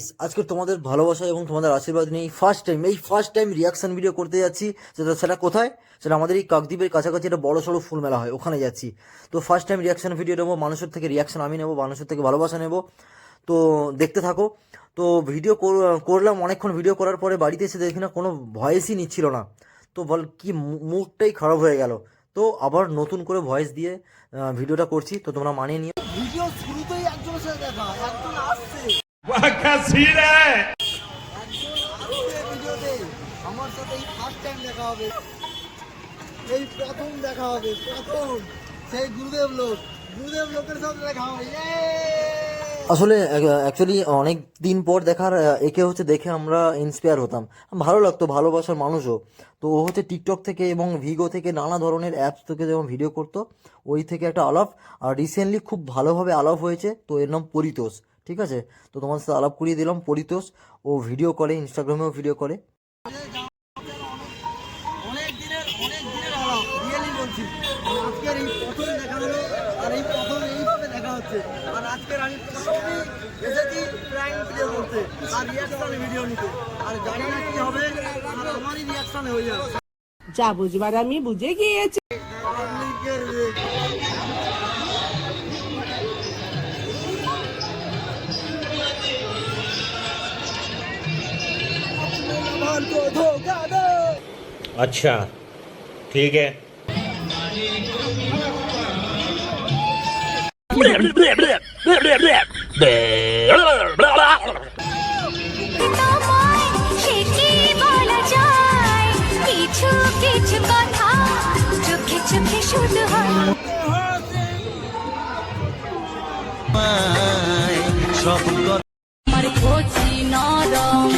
Guys, আজকে তোমাদের ভালোবাসা এবং তোমাদের আশীর্বাদ নিয়ে ফার্স্ট টাইম রিয়াকশন ভিডিও করতে যাচ্ছি। সেটা কোথায়? সেটা আমাদের এই কাকদ্বীপের কাছাকাছি একটা বড় সড়ো ফুল মেলা হয়, ওখানে যাচ্ছি। তো ফার্স্ট টাইম রিয়াকশন ভিডিও নেবো, মানুষের থেকে রিয়াকশন আমি নেবো, মানুষের থেকে ভালোবাসা নেবো। তো দেখতে থাকো। তো ভিডিও করলাম, অনেকক্ষণ ভিডিও করার পরে বাড়িতে এসে দেখি না কোনো ভয়েসই নিচ্ছিল না। তো বল কি, মুডটাই খারাপ হয়ে গেল। তো আবার নতুন করে ভয়েস দিয়ে ভিডিওটা করছি, তো তোমরা মানিয়ে নিও। ভিডিও শুরুতেই একজনের সাথে দেখা, একজন আসছে ভিডিওতে আমার সাথে এই ফার্স্ট টাইম দেখা হবে, এই প্রথম দেখা হবে, সেই গুরুদেব লোকের সাথে দেখা হবে। আসলে অ্যাকচুয়ালি অনেক দিন পর দেখার একে হচ্ছে দেখে আমরা ইন্সপায়ার হতাম, ভালো লাগতো, ভালোবাসার মানুষও। তো ও হচ্ছে টিকটক থেকে এবং ভিগো থেকে নানা ধরনের অ্যাপস থেকে যেমন ভিডিও করতো, ওই থেকে একটা আলাপ। আর রিসেন্টলি খুব ভালোভাবে আলাপ হয়েছে, তো এর নাম পরিতোষ। ঠিক আছে, তো তোমার সাথে আলাপ করিয়ে দিলাম পরিতোষ। ও ভিডিও করে, ইনস্টাগ্রামেও ভিডিও করে। অনেক দিনের আলাপ, রিয়েলি বলছি। আজকের এই প্রথম দেখা হলো, আর এই প্রথম এইভাবে দেখা হচ্ছে। আর আজকের আমি প্রথমেই এসেছি প্র্যাঙ্ক ভিডিও করতে আর রিয়াকশন ভিডিও নিতে। আর জানি না কি হবে, আর আমারই রিয়াকশন হয়ে যাবে। যা বুঝবার আমি বুঝে গিয়েছি। अच्छा ठीक है। কিছু কথা চোখে চোখে শুধু হয় আমার কচি নরম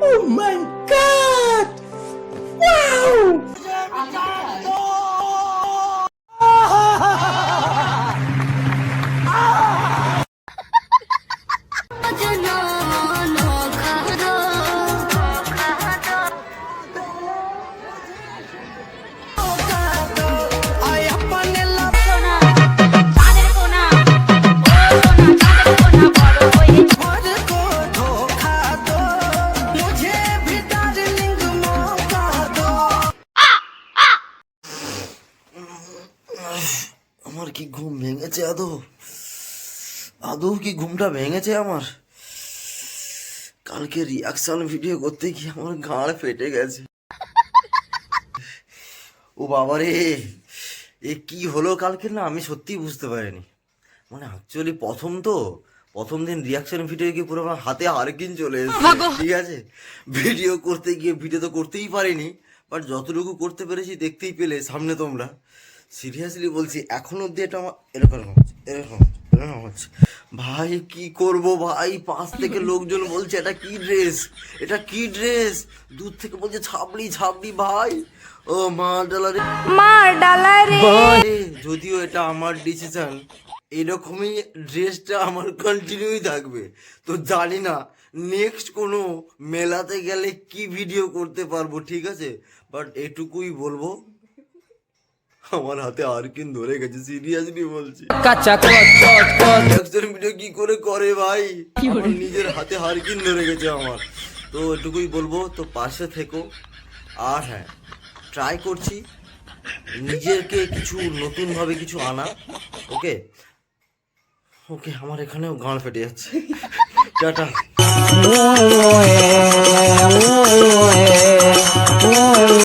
Oh my God! Wow! আমার কি ঘুম ভেঙেছে? আদৌ কি ঘুমটা ভেঙেছে আমার? কালকে রিয়াকশন ভিডিও করতে গিয়ে আমার গাঁড় ফেটে গেছে। ও বাবারে, এ কি হলো কালকে, না আমি সত্যিই বুঝতে পারিনি। মানে অ্যাকচুয়ালি প্রথম দিন রিয়াকশন ভিডিও গিয়ে পুরো আমার হাতে হারকিন চলে এসেছে। ঠিক আছে, ভিডিও করতে গিয়ে ভিডিও তো করতেই পারিনি, বাট যতটুকু করতে পেরেছি দেখতেই পেলে সামনে তোমরা। সিরিয়াসলি বলছি, এখন অব্দি এটা আমার এরকম হচ্ছে। ভাই কি করব ভাই, পাশ থেকে লোকজন বলছে এটা কি ড্রেস, দূর থেকে বলছে ছাবড়ি ভাই। ও মা ডালা রে। যদিও এটা আমার ডিসিশন, এরকমই ড্রেসটা আমার কন্টিনিউই থাকবে। তো জানি না নেক্সট কোনো মেলাতে গেলে কি ভিডিও করতে পারবো, ঠিক আছে। বাট এটুকুই বলবো, আমার হাতে হারকিন ধরে গেছে, সিরিয়াসলি বলছি। ভিডিও কি করে ভাই, আমার নিজের হাতে হারকিন ধরে গেছে আমার। তো এটুকুই বলবো, তো পাশে থেকো। আর হ্যাঁ, ট্রাই করছি নিজেকে কিছু নতুন ভাবে কিছু আনা। ওকে, আমার এখানেও গাঁড় ফেটে যাচ্ছে। টাটা।